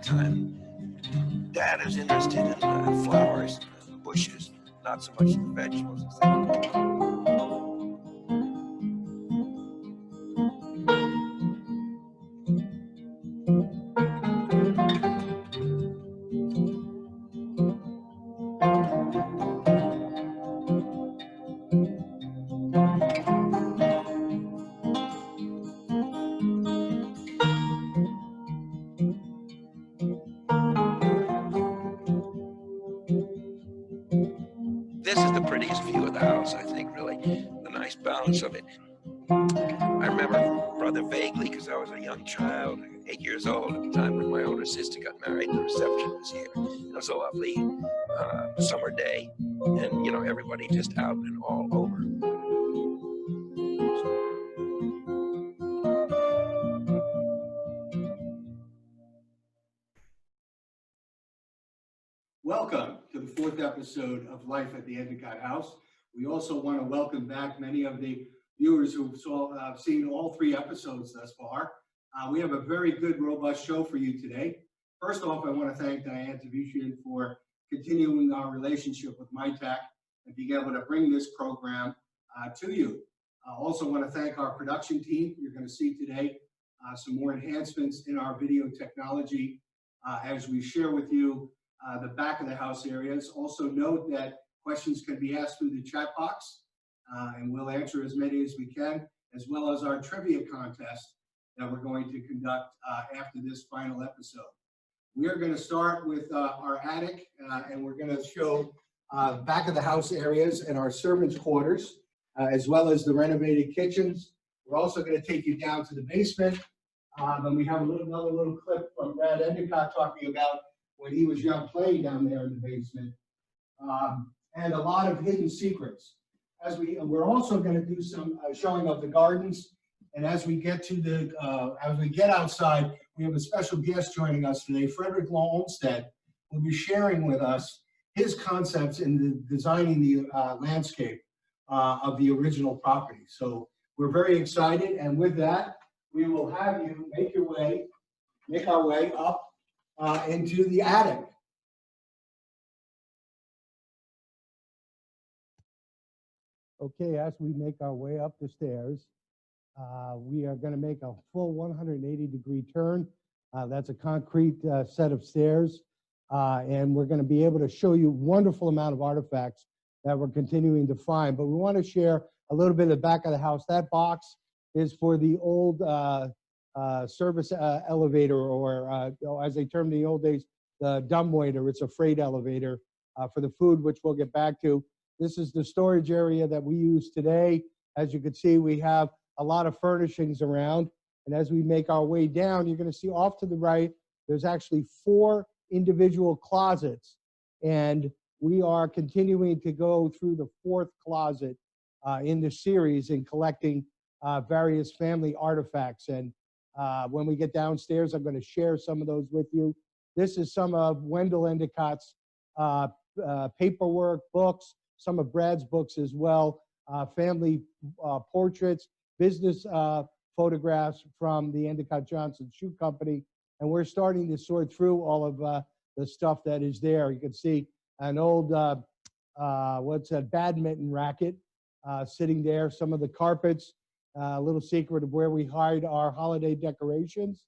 time, Dad is interested in flowers, bushes, not so much the vegetables and stuff. This is the prettiest view of the house, I think, really. The nice balance of it. I remember rather vaguely, because I was a young child, 8 years old at the time when my older sister got married. The reception was here. It was a lovely summer day, and, you know, everybody just out and all over. Welcome to the fourth episode of Life at the Endicott House. We also want to welcome back many of the viewers who've seen all three episodes thus far. We have a very good, robust show for you today. First off, I want to thank Diane Tavishian for continuing our relationship with MyTech and being able to bring this program to you. I also want to thank our production team. You're going to see today some more enhancements in our video technology as we share with you the back of the house areas. Also note that questions can be asked through the chat box, and we'll answer as many as we can, as well as our trivia contest that we're going to conduct after this final episode. We are going to start with our attic, and we're going to show back of the house areas and our servants' quarters, as well as the renovated kitchens. We're also going to take you down to the basement, and we have another little clip from Brad Endicott talking about when he was young playing down there in the basement, and a lot of hidden secrets. We're also going to do some showing of the gardens, and as we get outside, we have a special guest joining us today. Frederick Olmsted will be sharing with us his concepts in designing the landscape of the original property. So we're very excited, and with that, we will have you make our way up into the attic. Okay, as we make our way up the stairs, we are going to make a full 180-degree turn. That's a concrete set of stairs, and we're going to be able to show you a wonderful amount of artifacts that we're continuing to find. But we want to share a little bit of the back of the house. That box is for the old service elevator, or as they termed in the old days, the dumbwaiter. It's a freight elevator for the food, which we'll get back to. This is the storage area that we use today. As you can see, we have a lot of furnishings around. And as we make our way down, you're going to see off to the right, there's actually 4 individual closets. And we are continuing to go through the 4th closet in the series in collecting various family artifacts. And when we get downstairs, I'm going to share some of those with you. This is some of Wendell Endicott's paperwork, books, some of Brad's books as well, family portraits, business photographs from the Endicott Johnson Shoe Company. And we're starting to sort through all of the stuff that is there. You can see an old, badminton racket sitting there, some of the carpets, a little secret of where we hide our holiday decorations.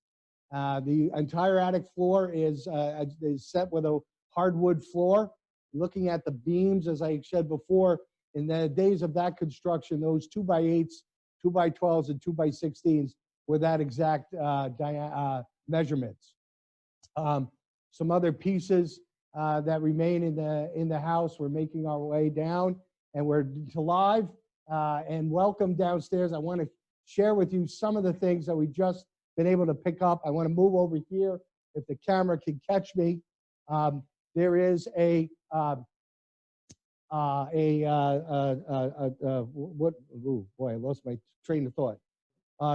The entire attic floor is set with a hardwood floor. Looking at the beams, as I said before, in the days of that construction, those 2x8s, 2x12s, and 2x16s were that exact measurements. Some other pieces that remain in the house. We're making our way down, and we're live and welcome downstairs. I want to share with you some of the things that we've just been able to pick up. I want to move over here if the camera can catch me. There is I lost my train of thought.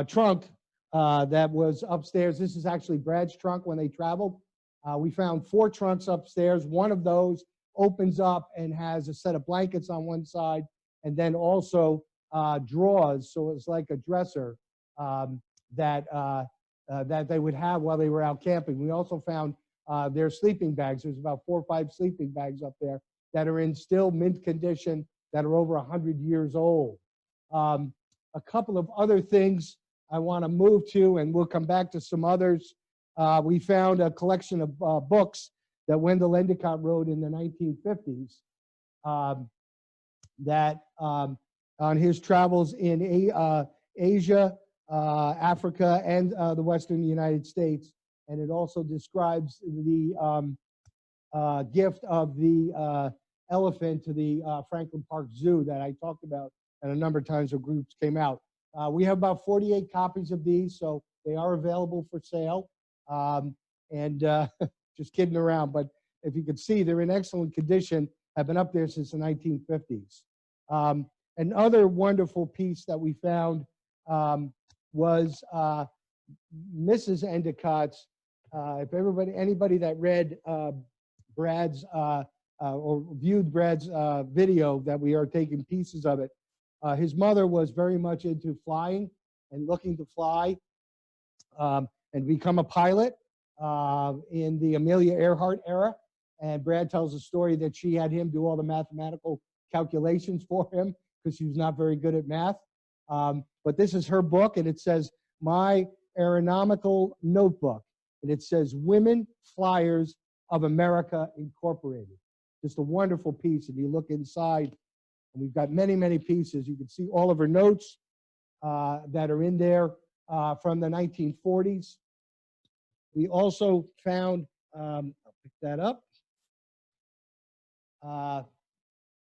Trunk that was upstairs. This is actually Brad's trunk when they traveled. We found 4 trunks upstairs. One of those opens up and has a set of blankets on one side, and then also drawers. So it's like a dresser that they would have while they were out camping. We also found their sleeping bags. There's about 4 or 5 sleeping bags up there that are in still mint condition, that are over 100 years old. A couple of other things I want to move to, and we'll come back to some others. We found a collection of books that Wendell Endicott wrote in the 1950s that on his travels in Asia, Africa, and the Western United States. And it also describes the gift of the elephant to the Franklin Park Zoo that I talked about, and a number of times the groups came out. We have about 48 copies of these, so they are available for sale. Just kidding around, but if you can see, they're in excellent condition, have been up there since the 1950s. Another wonderful piece that we found was Mrs. Endicott's. If anybody that read Brad's or viewed Brad's video, that we are taking pieces of it, his mother was very much into flying and looking to fly and become a pilot in the Amelia Earhart era. And Brad tells a story that she had him do all the mathematical calculations for him because she was not very good at math. But this is her book, and it says, My Aeronautical Notebook. And it says, Women Flyers of America Incorporated. Just a wonderful piece. If you look inside, and we've got many, many pieces. You can see all of her notes that are in there from the 1940s. We also found, I'll pick that up,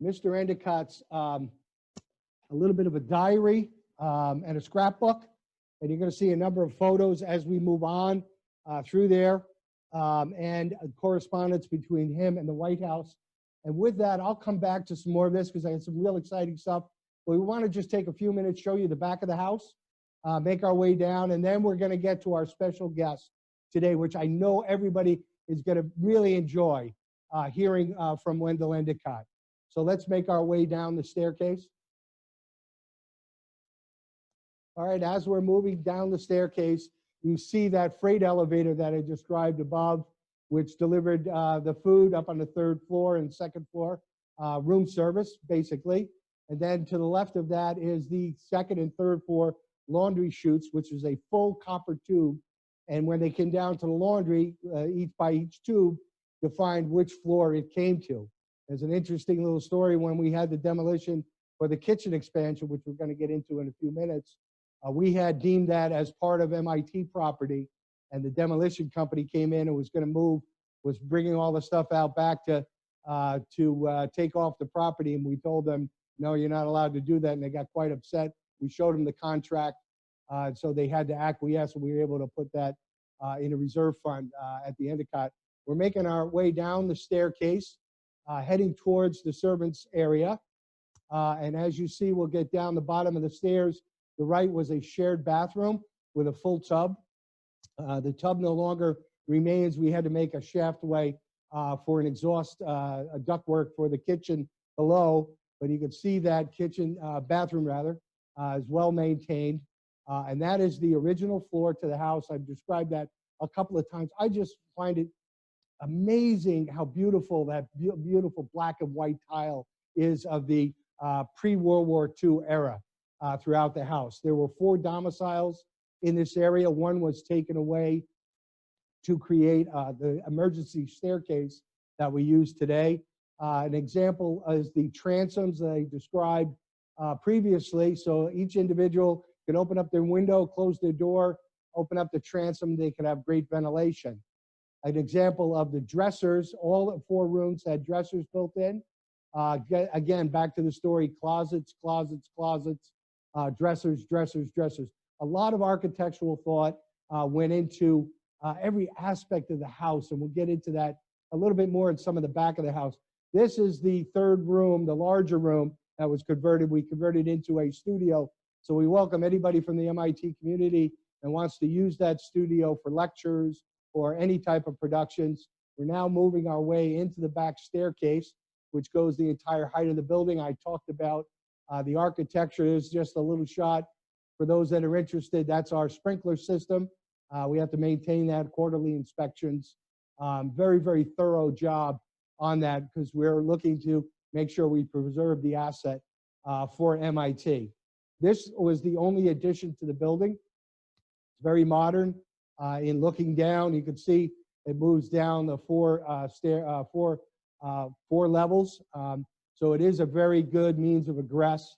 Mr. Endicott's a little bit of a diary and a scrapbook. And you're going to see a number of photos as we move on through there, and a correspondence between him and the White House. And with that, I'll come back to some more of this because I had some real exciting stuff. But we want to just take a few minutes, show you the back of the house, make our way down, and then we're going to get to our special guest today, which I know everybody is going to really enjoy hearing from Wendell Endicott. So let's make our way down the staircase. All right, as we're moving down the staircase, you see that freight elevator that I described above, which delivered the food up on the 3rd floor and 2nd floor, room service, basically. And then to the left of that is the 2nd and 3rd floor laundry chutes, which is a full copper tube. And when they came down to the laundry, each tube defined which floor it came to. There's an interesting little story when we had the demolition for the kitchen expansion, which we're going to get into in a few minutes. We had deemed that as part of MIT property, and the demolition company came in and was going to move, was bringing all the stuff out back to take off the property, and we told them, no, you're not allowed to do that, and they got quite upset. We showed them the contract, so they had to acquiesce, and we were able to put that in a reserve fund at the Endicott. We're making our way down the staircase, heading towards the servants' area, and as you see, we'll get down the bottom of the stairs. The right was a shared bathroom with a full tub. The tub no longer remains. We had to make a shaftway for an exhaust a ductwork for the kitchen below, but you can see that kitchen, bathroom rather, is well maintained. And that is the original floor to the house. I've described that a couple of times. I just find it amazing how beautiful that beautiful black and white tile is of the pre-World War II era throughout the house. There were 4 domiciles in this area. One was taken away to create the emergency staircase that we use today. An example is the transoms that I described previously. So each individual can open up their window, close their door, open up the transom. They can have great ventilation. An example of the dressers, all 4 rooms had dressers built in. Again, back to the story, closets, closets, closets, dressers, dressers, dressers. A lot of architectural thought went into every aspect of the house, and we'll get into that a little bit more in some of the back of the house. This is the 3rd room, the larger room that was converted. We converted into a studio. So we welcome anybody from the MIT community and wants to use that studio for lectures or any type of productions. We're now moving our way into the back staircase, which goes the entire height of the building. I talked about the architecture. Is just a little shot for those that are interested. That's our sprinkler system. We have to maintain that, quarterly inspections. Very, very thorough job on that because we're looking to make sure we preserve the asset for MIT. This was the only addition to the building. It's very modern. In looking down, you can see it moves down the four levels. So it is a very good means of egress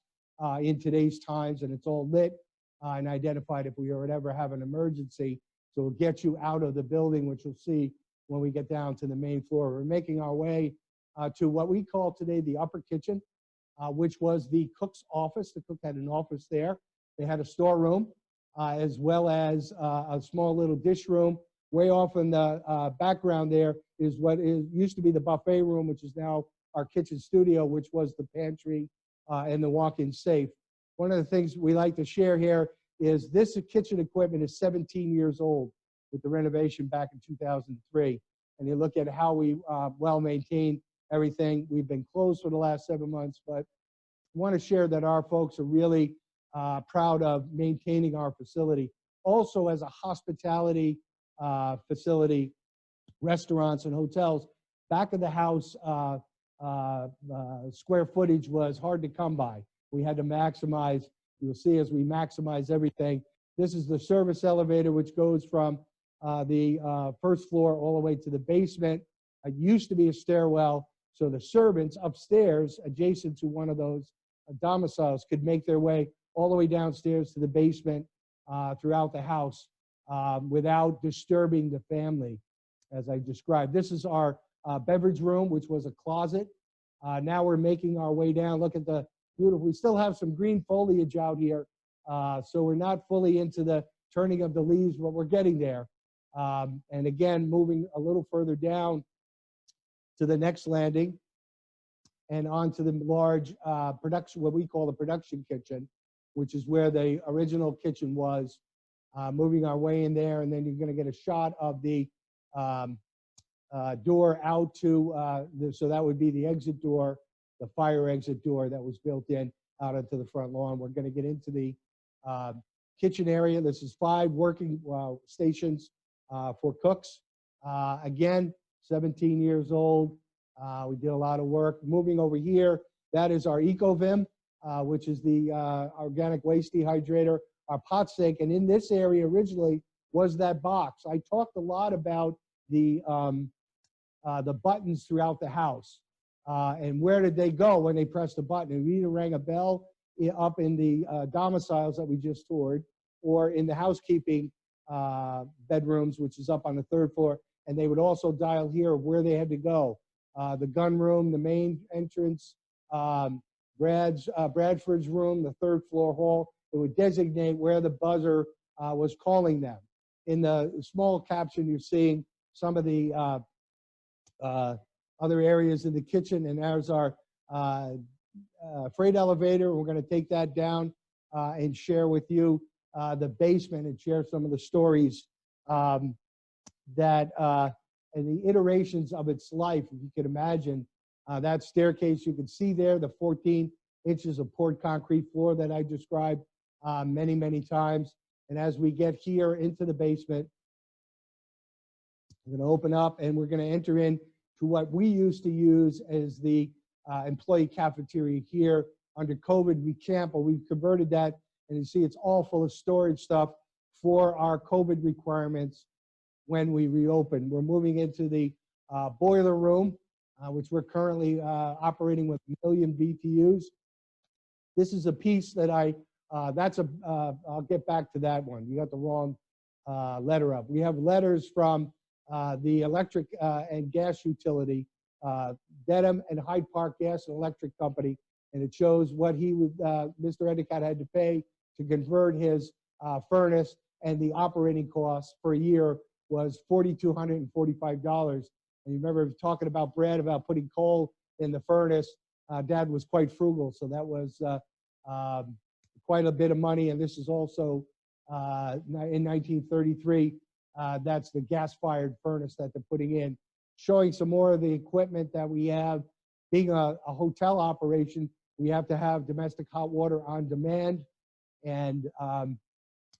in today's times, and it's all lit and identified if we would ever have an emergency. So it'll get you out of the building, which you'll see when we get down to the main floor. We're making our way to what we call today the upper kitchen, which was the cook's office. The cook had an office there. They had a storeroom, as well as a small little dish room. Way off in the background there is what used to be the buffet room, which is now our kitchen studio, which was the pantry and the walk-in safe. One of the things we like to share here is this kitchen equipment is 17 years old with the renovation back in 2003. And you look at how we well maintain everything. We've been closed for the last 7 months, but I want to share that our folks are really proud of maintaining our facility. Also, as a hospitality facility, restaurants and hotels, back of the house square footage was hard to come by. We had to maximize. You'll see as we maximize everything. This is the service elevator, which goes from the first floor all the way to the basement. It used to be a stairwell, so the servants upstairs, adjacent to one of those domiciles, could make their way all the way downstairs to the basement throughout the house without disturbing the family, as I described. This is our beverage room, which was a closet. Now we're making our way down. Look at the beautiful, we still have some green foliage out here. So we're not fully into the turning of the leaves, but we're getting there. And again, moving a little further down to the next landing and onto the large production, what we call the production kitchen, which is where the original kitchen was. Moving our way in there, and then you're going to get a shot of the door out to, so that would be the exit door, the fire exit door that was built in out into the front lawn. We're going to get into the kitchen area. This is 5 working stations for cooks. Again, 17 years old. We did a lot of work. Moving over here, that is our EcoVim, which is the organic waste dehydrator, our pot sink. And in this area originally was that box. I talked a lot about the buttons throughout the house. And where did they go when they pressed a button? It either rang a bell up in the domiciles that we just toured, or in the housekeeping bedrooms, which is up on the 3rd floor. And they would also dial here of where they had to go. The gun room, the main entrance, Bradford's room, the 3rd floor hall. It would designate where the buzzer was calling them. In the small caption, you're seeing some of the other areas in the kitchen, and there's our freight elevator. We're going to take that down and share with you the basement and share some of the stories that and the iterations of its life. If you could imagine that staircase, you can see there the 14 inches of poured concrete floor that I described many, many times. And as we get here into the basement, we're going to open up and we're going to enter in to what we used to use as the employee cafeteria here. Under COVID, we can't, but we've converted that. And you see it's all full of storage stuff for our COVID requirements when we reopen. We're moving into the boiler room, which we're currently operating with 1 million BTUs. This is a piece that I'll get back to that one. You got the wrong letter up. We have letters from the electric and gas utility, Dedham and Hyde Park Gas and Electric Company, and it shows what he would, Mr. Endicott had to pay to convert his furnace, and the operating cost per year was $4,245. And you remember talking about Brad about putting coal in the furnace. Dad was quite frugal, so that was quite a bit of money. And this is also in 1933. That's the gas-fired furnace that they're putting in. Showing some more of the equipment that we have. Being a hotel operation, we have to have domestic hot water on demand. And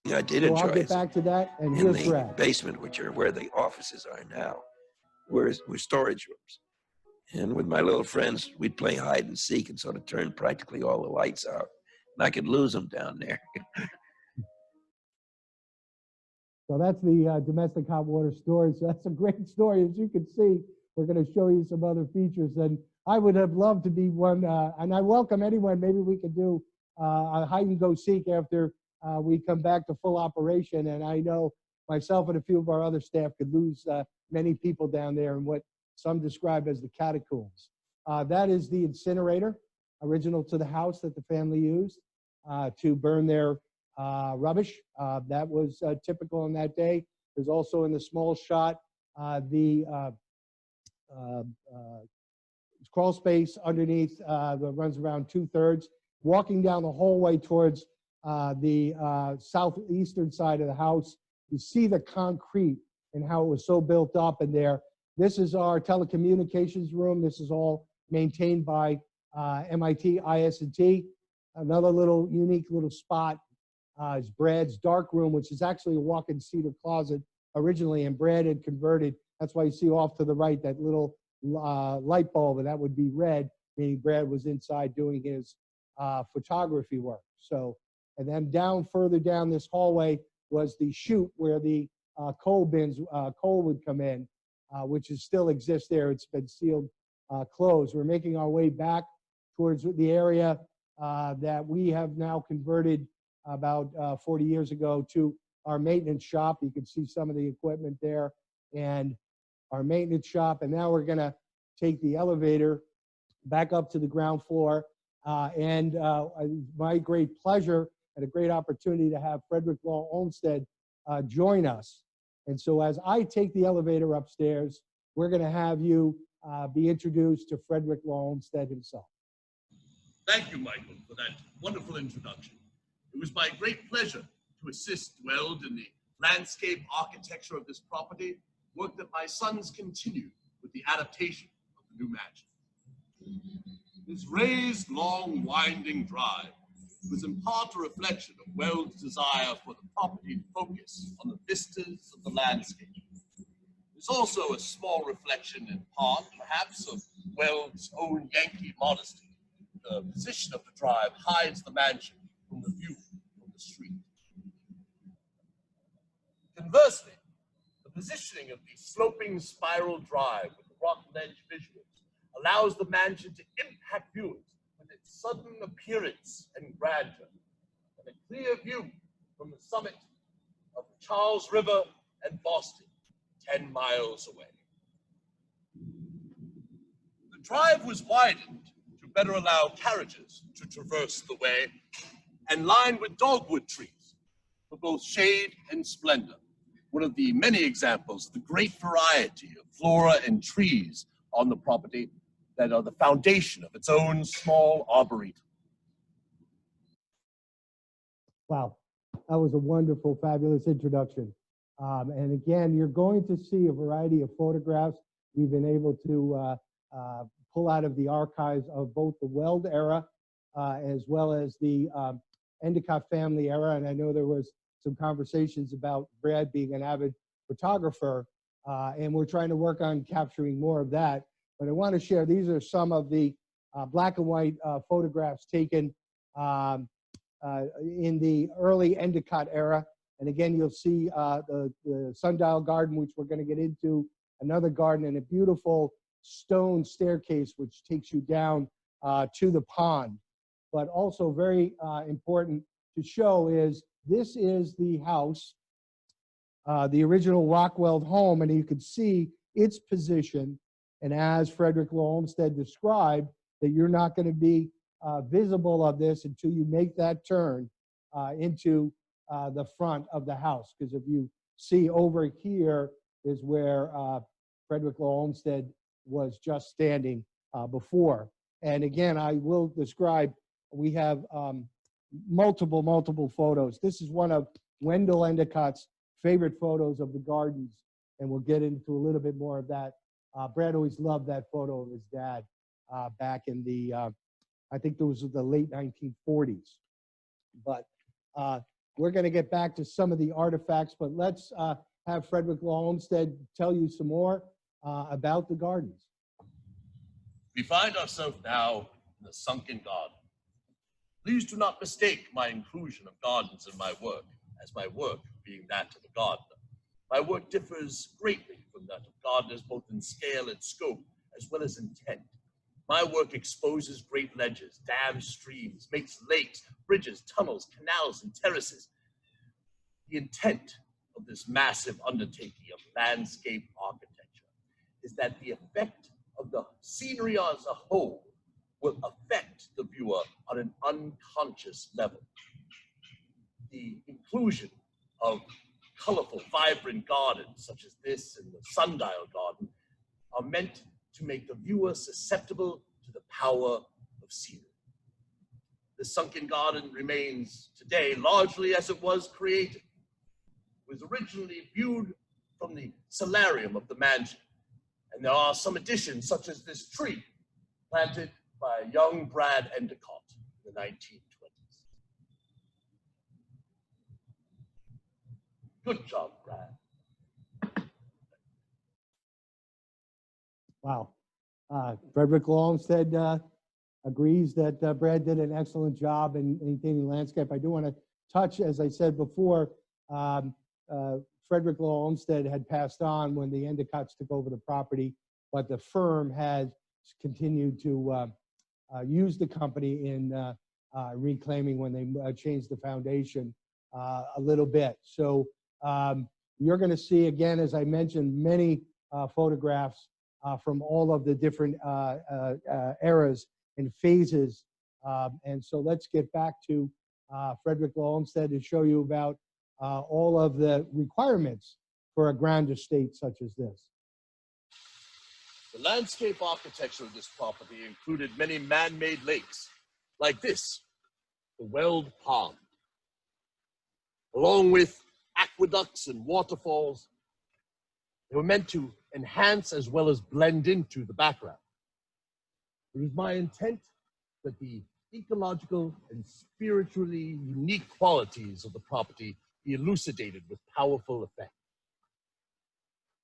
yeah, I did so enjoy I'll get it back to that. And in here's the Brad. basement, which are where the offices are now. were storage rooms. And with my little friends, we'd play hide and seek and sort of turn practically all the lights out. And I could lose them down there. So that's the domestic hot water storage. So that's a great story. As you can see, we're going to show you some other features. And I would have loved to be one, and I welcome anyone. Maybe we could do a hide and go seek after we come back to full operation. And I know myself and a few of our other staff could lose many people down there in what some describe as the catacombs. That is the incinerator, original to the house that the family used to burn their rubbish. That was typical in that day. There's also in the small shot the crawl space underneath that runs around 2/3. Walking down the hallway towards the southeastern side of the house, you see the concrete and how it was so built up in there. This is our telecommunications room. This is all maintained by MIT IS&T. Another little unique little spot is Brad's dark room, which is actually a walk-in cedar closet originally, and Brad had converted. That's why you see off to the right that little light bulb, and that would be red, meaning Brad was inside doing his photography work. So, and then further down this hallway was the chute where the coal bins, coal would come in, which still exists there. It's been sealed closed. We're making our way back towards the area that we have now converted about 40 years ago to our maintenance shop. You can see some of the equipment there and our maintenance shop. And now we're gonna take the elevator back up to the ground floor. My great pleasure and a great opportunity to have Frederick Law Olmsted join us. And so as I take the elevator upstairs, we're gonna have you be introduced to Frederick Law Olmsted himself. Thank you, Michael, for that wonderful introduction. It was my great pleasure to assist Weld in the landscape architecture of this property, work that my sons continued with the adaptation of the new mansion. This raised, long, winding drive was in part a reflection of Weld's desire for the property to focus on the vistas of the landscape. It's also a small reflection in part, perhaps, of Weld's own Yankee modesty. The position of the drive hides the mansion from the view from the street. Conversely, the positioning of the sloping spiral drive with the rock ledge visuals allows the mansion to impact viewers with its sudden appearance and grandeur, and a clear view from the summit of the Charles River and Boston, 10 miles away. The drive was widened to better allow carriages to traverse the way and lined with dogwood trees for both shade and splendor. One of the many examples of the great variety of flora and trees on the property that are the foundation of its own small arboretum. Wow, that was a wonderful, fabulous introduction. And again, you're going to see a variety of photographs we've been able to pull out of the archives of both the Weld era as well as the Endicott family era. And I know there was some conversations about Brad being an avid photographer, and we're trying to work on capturing more of that. But I want to share, these are some of the black and white photographs taken in the early Endicott era. And again, you'll see the sundial garden, which we're going to get into, another garden, and a beautiful stone staircase, which takes you down to the pond. But also very important to show is this is the house, the original Rockwell home, and you can see its position. And as Frederick Law Olmsted described, that you're not going to be visible of this until you make that turn into the front of the house. Because if you see over here is where Frederick Law Olmsted was just standing before. And again, I will describe, we have multiple photos. This is one of Wendell Endicott's favorite photos of the gardens, and we'll get into a little bit more of that. Brad always loved that photo of his dad back in the, I think those were the late 1940s. But we're going to get back to some of the artifacts, but let's have Frederick Law Olmsted tell you some more. about the gardens. We find ourselves now in the sunken garden. Please do not mistake my inclusion of gardens in my work, as my work being that of a gardener. My work differs greatly from that of gardeners, both in scale and scope, as well as intent. My work exposes great ledges, dams, streams, makes lakes, bridges, tunnels, canals, and terraces. The intent of this massive undertaking of landscape architecture is that the effect of the scenery as a whole will affect the viewer on an unconscious level. The inclusion of colorful, vibrant gardens such as this and the sundial garden are meant to make the viewer susceptible to the power of scenery. The sunken garden remains today largely as it was created. It was originally viewed from the solarium of the mansion, and there are some additions such as this tree planted by young Brad Endicott in the 1920s. Good job, Brad. Wow. Frederick Olmsted agrees that Brad did an excellent job in maintaining landscape. I do want to touch, as I said before, Frederick Olmsted had passed on when the Endicotts took over the property, but the firm had continued to use the company in reclaiming when they changed the foundation a little bit. So you're going to see, again, as I mentioned, many photographs from all of the different eras and phases. And so let's get back to Frederick Olmsted to show you about all of the requirements for a grand estate such as this. The landscape architecture of this property included many man-made lakes, like this, the Weld Pond. Along with aqueducts and waterfalls, they were meant to enhance as well as blend into the background. It was my intent that the ecological and spiritually unique qualities of the property be elucidated with powerful effect.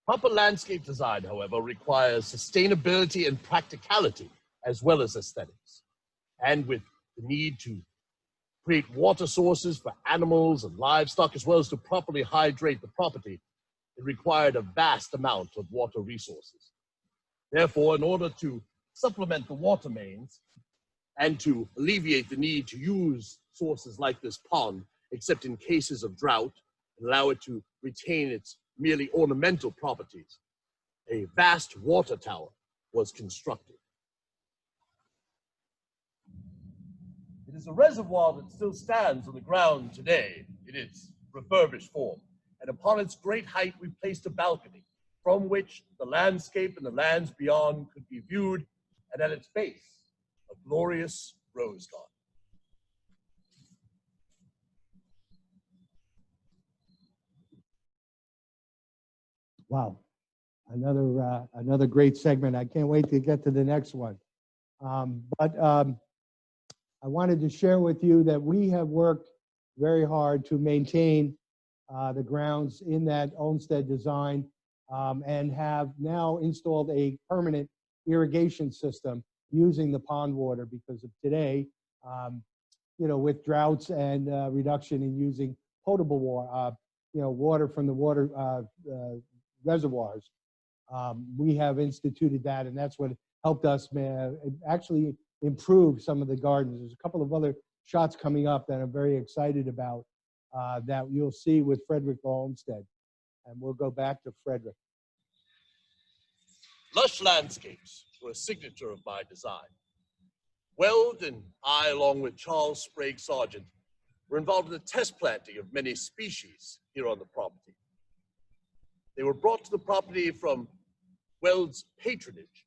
Proper landscape design, however, requires sustainability and practicality as well as aesthetics. And with the need to create water sources for animals and livestock, as well as to properly hydrate the property, it required a vast amount of water resources. Therefore, in order to supplement the water mains and to alleviate the need to use sources like this pond, except in cases of drought, and allow it to retain its merely ornamental properties, a vast water tower was constructed. It is a reservoir that still stands on the ground today in its refurbished form, and upon its great height we placed a balcony from which the landscape and the lands beyond could be viewed, and at its base, a glorious rose garden. Wow, another great segment. I can't wait to get to the next one. I wanted to share with you that we have worked very hard to maintain the grounds in that Olmsted design and have now installed a permanent irrigation system using the pond water because of today, with droughts and reduction in using potable water, water from the water reservoirs. We have instituted that, and that's what helped us actually improve some of the gardens. There's a couple of other shots coming up that I'm very excited about that you'll see with Frederick Olmsted. And we'll go back to Frederick. Lush landscapes were a signature of my design. Weld and I, along with Charles Sprague Sargent, were involved in the test planting of many species here on the property. They were brought to the property from Weld's patronage,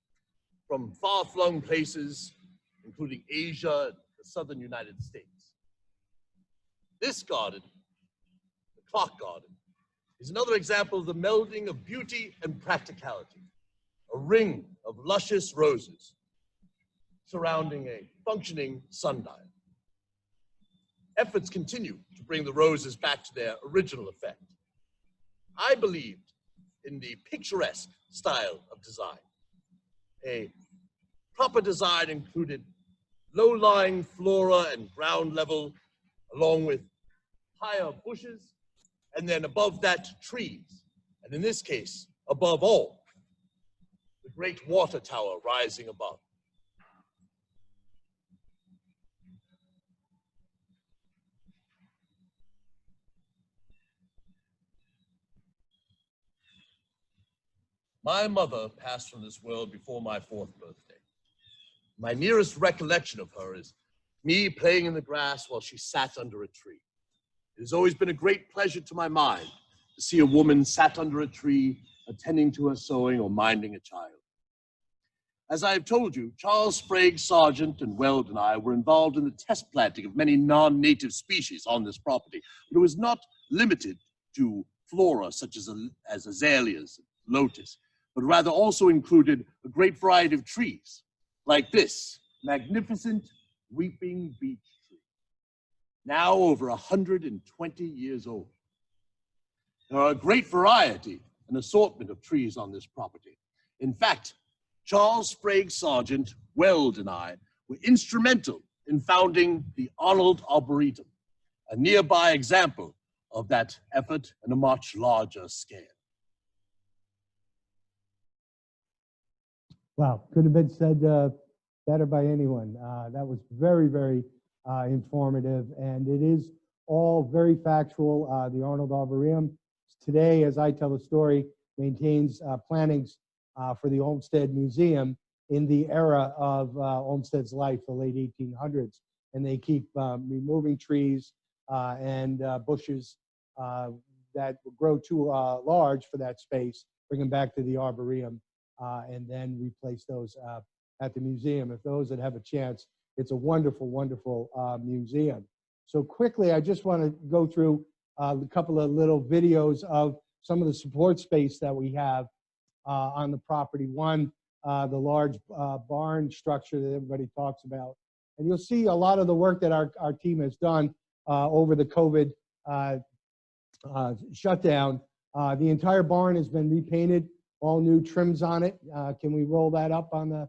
from far-flung places, including Asia and the southern United States. This garden, the Clock Garden, is another example of the melding of beauty and practicality. A ring of luscious roses surrounding a functioning sundial. Efforts continue to bring the roses back to their original effect. I believed in the picturesque style of design. A proper design included low-lying flora and ground level, along with higher bushes, and then above that, trees. And in this case, above all, the great water tower rising above. My mother passed from this world before my 4th birthday. My nearest recollection of her is me playing in the grass while she sat under a tree. It has always been a great pleasure to my mind to see a woman sat under a tree, attending to her sewing or minding a child. As I have told you, Charles Sprague Sargent and Weld and I were involved in the test planting of many non-native species on this property, but it was not limited to flora such as azaleas, lotus, but rather also included a great variety of trees, like this magnificent weeping beech tree, now over 120 years old. There are a great variety and assortment of trees on this property. In fact, Charles Sprague Sargent, Weld, and I were instrumental in founding the Arnold Arboretum, a nearby example of that effort on a much larger scale. Wow, could have been said better by anyone. That was very, very informative, and it is all very factual. The Arnold Arboretum today, as I tell the story, maintains plantings for the Olmsted Museum in the era of Olmsted's life, the late 1800s. And they keep removing trees and bushes that grow too large for that space, bring them back to the Arboretum, and then replace those at the museum. If those that have a chance, it's a wonderful, wonderful museum. So quickly, I just want to go through a couple of little videos of some of the support space that we have on the property. One, the large barn structure that everybody talks about. And you'll see a lot of the work that our team has done over the COVID shutdown. The entire barn has been repainted, all new trims on it. Can we roll that up on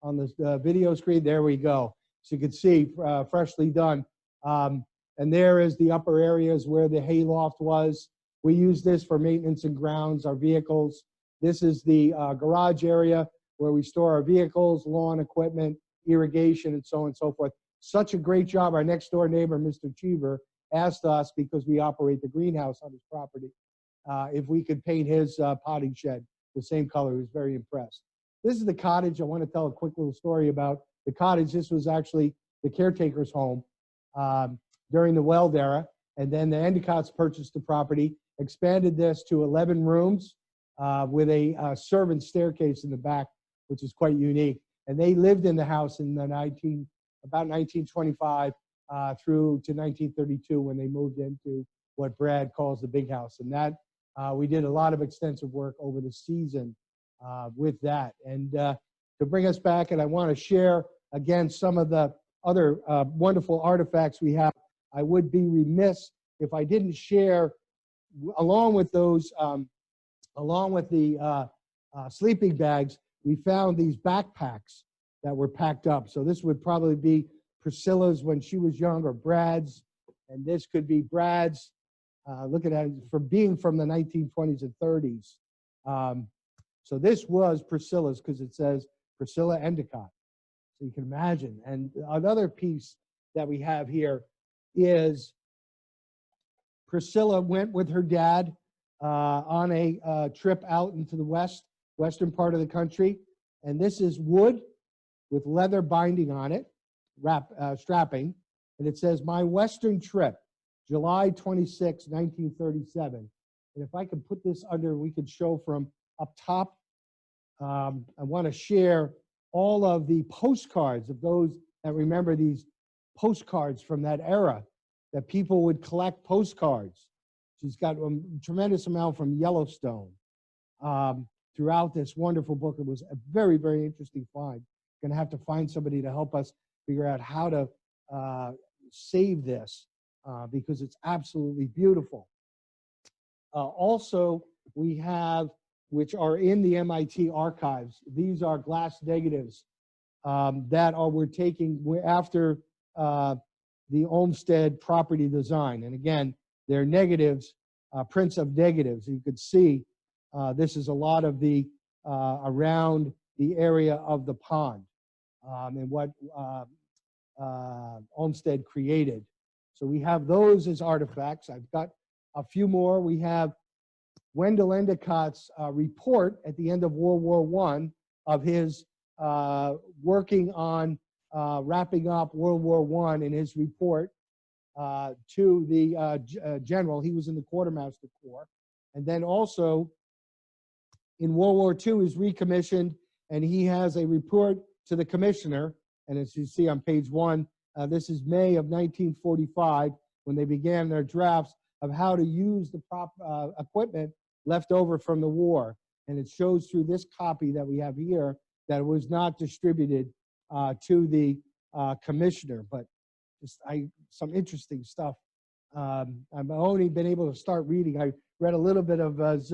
the video screen? There we go. So you can see freshly done. And there is the upper areas where the hay loft was. We use this for maintenance and grounds, our vehicles. This is the garage area where we store our vehicles, lawn equipment, irrigation, and so on and so forth. Such a great job. Our next door neighbor, Mr. Cheever, asked us, because we operate the greenhouse on his property, if we could paint his potting shed the same color. He was very impressed. This is the cottage. I want to tell a quick little story about the cottage. This was actually the caretaker's home during the Weld era. And then the Endicotts purchased the property, expanded this to 11 rooms with a servant staircase in the back, which is quite unique. And they lived in the house in the about 1925 through to 1932 when they moved into what Brad calls the big house. And that we did a lot of extensive work over the season with that. And to bring us back, and I want to share again some of the other wonderful artifacts we have. I would be remiss if I didn't share, along with those, along with the sleeping bags, we found these backpacks that were packed up. So this would probably be Priscilla's when she was young, or Brad's, and this could be Brad's. Looking at it from being from the 1920s and 30s. So this was Priscilla's because it says Priscilla Endicott. So you can imagine. And another piece that we have here is Priscilla went with her dad on a trip out into the western part of the country. And this is wood with leather binding on it, strapping. And it says, "My Western Trip, July 26, 1937. And if I could put this under, we could show from up top. I want to share all of the postcards of those that remember these postcards from that era, that people would collect postcards. She's got a tremendous amount from Yellowstone throughout this wonderful book. It was a very, very interesting find. Going to have to find somebody to help us figure out how to save this because it's absolutely beautiful. Also, we have which are in the MIT archives. These are glass negatives we're taking after the Olmsted property design. And again, they're negatives, prints of negatives. You could see this is a lot of the around the area of the pond and what Olmsted created. So we have those as artifacts. I've got a few more. We have Wendell Endicott's report at the end of World War I of his working on wrapping up World War I in his report to the general. He was in the Quartermaster Corps. And then also in World War II, he's recommissioned, and he has a report to the commissioner. And as you see on page 1, this is May of 1945, when they began their drafts of how to use the equipment left over from the war. And it shows through this copy that we have here that it was not distributed to the commissioner, but just some interesting stuff. I've only been able to start reading. I read a little bit of his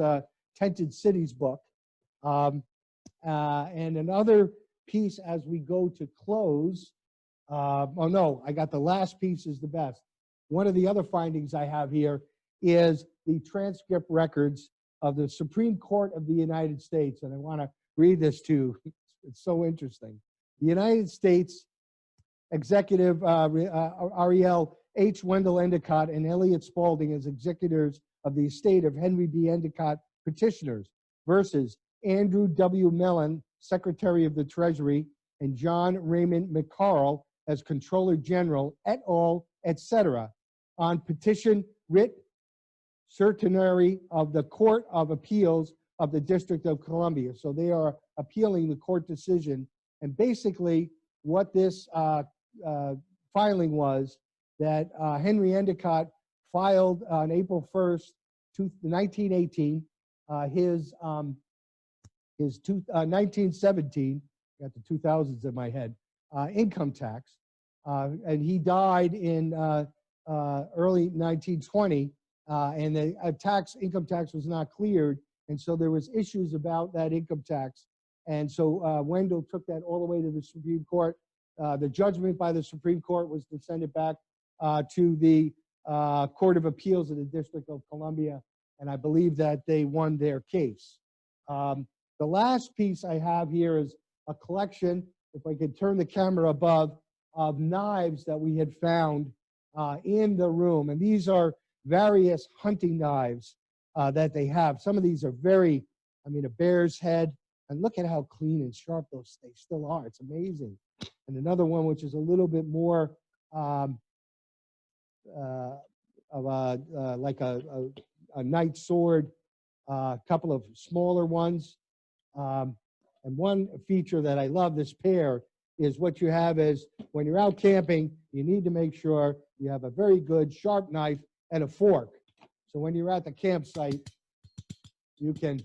Tented Cities book. And another piece as we go to close. Oh no, I got the last piece is the best. One of the other findings I have here is the transcript records of the Supreme Court of the United States. And I want to read this to you. It's so interesting. The United States Executive Ariel H. Wendell Endicott and Elliot Spaulding as executors of the estate of Henry B. Endicott petitioners versus Andrew W. Mellon, Secretary of the Treasury, and John Raymond McCarl as Controller General, et al., etc., on petition writ certiorari of the Court of Appeals of the District of Columbia. So they are appealing the court decision. And basically what this filing was that Henry Endicott filed on April 1st, 1918, his 1917, got the 2000s in my head, income tax. And he died in early 1920, and the income tax was not cleared. And so there was issues about that income tax. And so Wendell took that all the way to the Supreme Court. The judgment by the Supreme Court was to send it back to the Court of Appeals of the District of Columbia. And I believe that they won their case. The last piece I have here is a collection, if I could turn the camera above, of knives that we had found in the room. And these are various hunting knives that they have. Some of these are very, I mean, a bear's head. And look at how clean and sharp those they still are. It's amazing. And another one, which is a little bit more of like a knight sword, a couple of smaller ones. And one feature that I love this pair is what you have is when you're out camping, you need to make sure you have a very good sharp knife and a fork. So when you're at the campsite, you can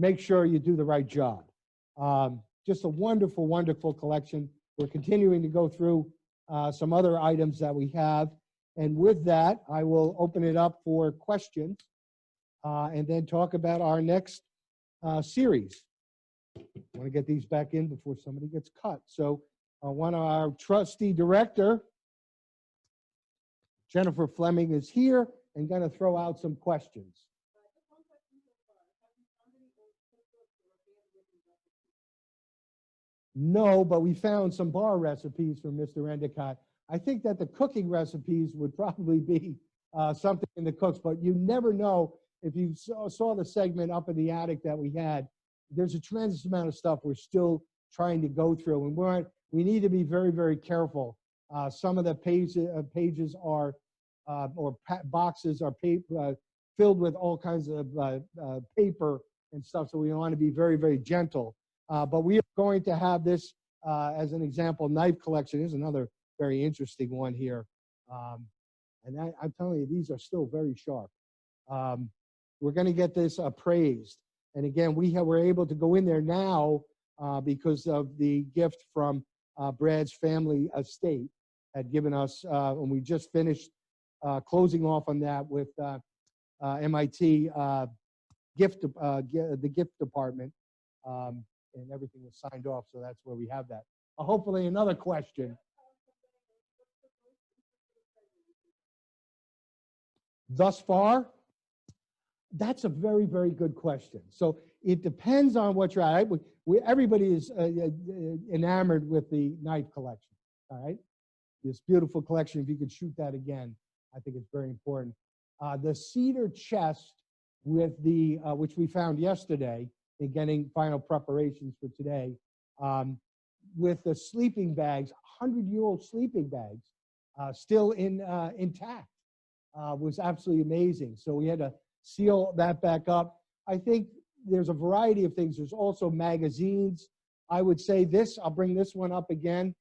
make sure you do the right job. Just a wonderful, wonderful collection. We're continuing to go through some other items that we have. And with that, I will open it up for questions and then talk about our next series. I want to get these back in before somebody gets cut. So one of our trustee director, Jennifer Fleming, is here and going to throw out some questions. No, but we found some bar recipes from Mr. Endicott. I think that the cooking recipes would probably be something in the cooks, but you never know. If you saw the segment up in the attic that we had, there's a tremendous amount of stuff we're still trying to go through, and we need to be very, very careful. Some of the pages are, boxes are filled with all kinds of paper and stuff, so we want to be very, very gentle. But we are going to have this as an example knife collection. Here's another very interesting one here. And I'm telling you, these are still very sharp. We're going to get this appraised. And again, we're able to go in there now because of the gift from Brad's family estate had given us, and we just finished closing off on that with MIT the gift department, and everything was signed off. So that's where we have that. Hopefully, another question. Thus far, that's a very, very good question. So it depends on what you're at. Everybody is enamored with the knife collection, all right? This beautiful collection, if you could shoot that again, I think it's very important. The cedar chest with the, which we found yesterday in getting final preparations for today, with the sleeping bags, 100-year-old sleeping bags, still intact, was absolutely amazing. So we had to seal that back up. I think there's a variety of things. There's also magazines. I would say this, I'll bring this one up again.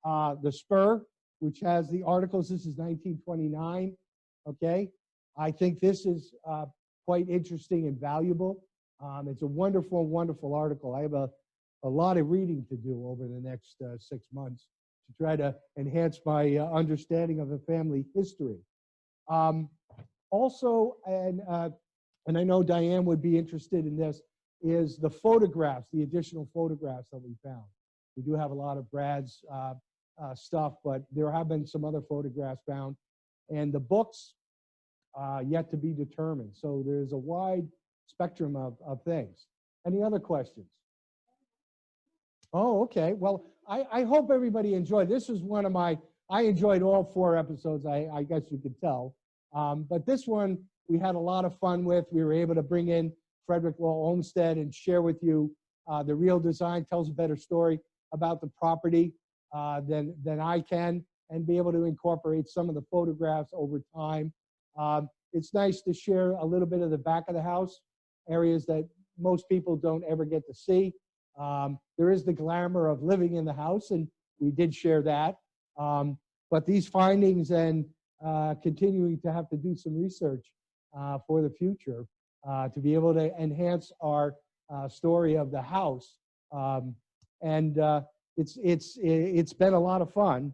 The Spur, which has the articles. This is 1929, okay? I think this is quite interesting and valuable. It's a wonderful, wonderful article. I have a lot of reading to do over the next 6 months to try to enhance my understanding of the family history. Also, and I know Diane would be interested in this, is the photographs, the additional photographs that we found. We do have a lot of Brad's stuff, but there have been some other photographs found. And the books, yet to be determined. So there's a wide spectrum of things. Any other questions? Oh, okay. Well, I hope everybody enjoyed. This is one of I enjoyed all 4 episodes, I guess you could tell. But this one, we had a lot of fun with. We were able to bring in Frederick Olmsted and share with you the real design, tells a better story about the property than I can, and be able to incorporate some of the photographs over time. It's nice to share a little bit of the back of the house, areas that most people don't ever get to see. There is the glamour of living in the house, and we did share that. But these findings and continuing to have to do some research for the future to be able to enhance our story of the house. It's been a lot of fun.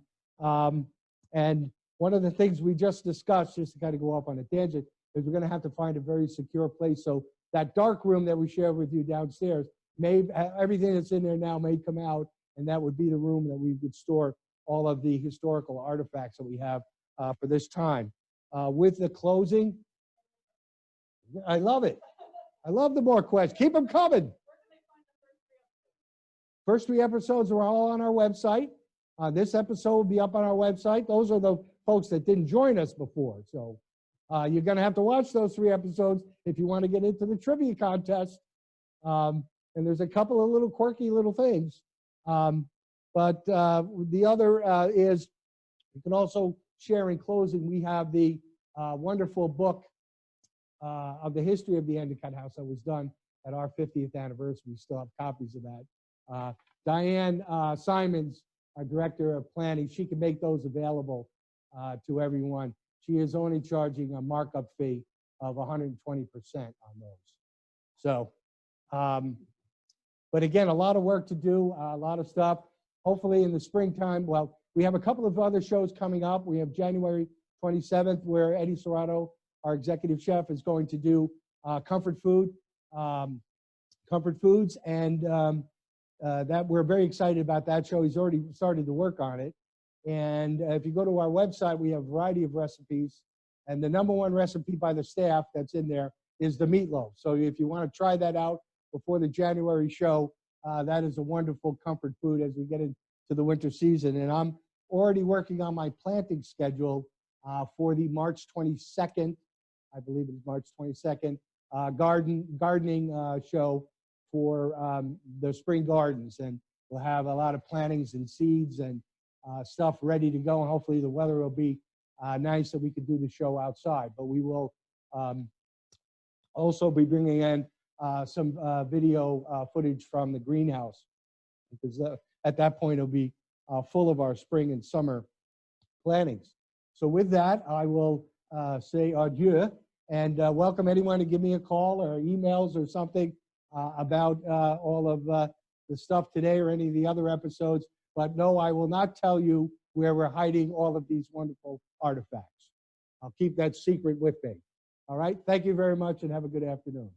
And one of the things we just discussed, just to kind of go off on a tangent, is we're going to have to find a very secure place. So that dark room that we shared with you downstairs, everything that's in there now may come out, and that would be the room that we would store all of the historical artifacts that we have for this time. With the closing, I love it. I love the more questions. Keep them coming. First 3 episodes are all on our website. This episode will be up on our website. Those are the folks that didn't join us before. So you're going to have to watch those 3 episodes if you want to get into the trivia contest. And there's a couple of little quirky little things. But the other is, you can also share in closing, we have the wonderful book of the history of the Endicott House that was done at our 50th anniversary. We still have copies of that. Diane Simons, our Director of Planning, she can make those available to everyone. She is only charging a markup fee of 120% on those. So, but again, a lot of work to do, a lot of stuff. Hopefully in the springtime, well, we have a couple of other shows coming up. We have January 27th, where Eddie Serrato, our executive chef, is going to do comfort foods, and that we're very excited about that show. He's already started to work on it. And if you go to our website, we have a variety of recipes. And the #1 recipe by the staff that's in there is the meatloaf. So if you want to try that out before the January show, that is a wonderful comfort food as we get into the winter season. And I'm already working on my planting schedule for the March 22nd, I believe it is March 22nd, gardening show for the spring gardens. And we'll have a lot of plantings and seeds and stuff ready to go. And hopefully the weather will be nice so we can do the show outside. But we will also be bringing in some video footage from the greenhouse, because at that point it'll be full of our spring and summer plantings. So with that, I will say adieu and welcome anyone to give me a call or emails or something about all of the stuff today or any of the other episodes. But no, I will not tell you where we're hiding all of these wonderful artifacts. I'll keep that secret with me. All right. Thank you very much and have a good afternoon.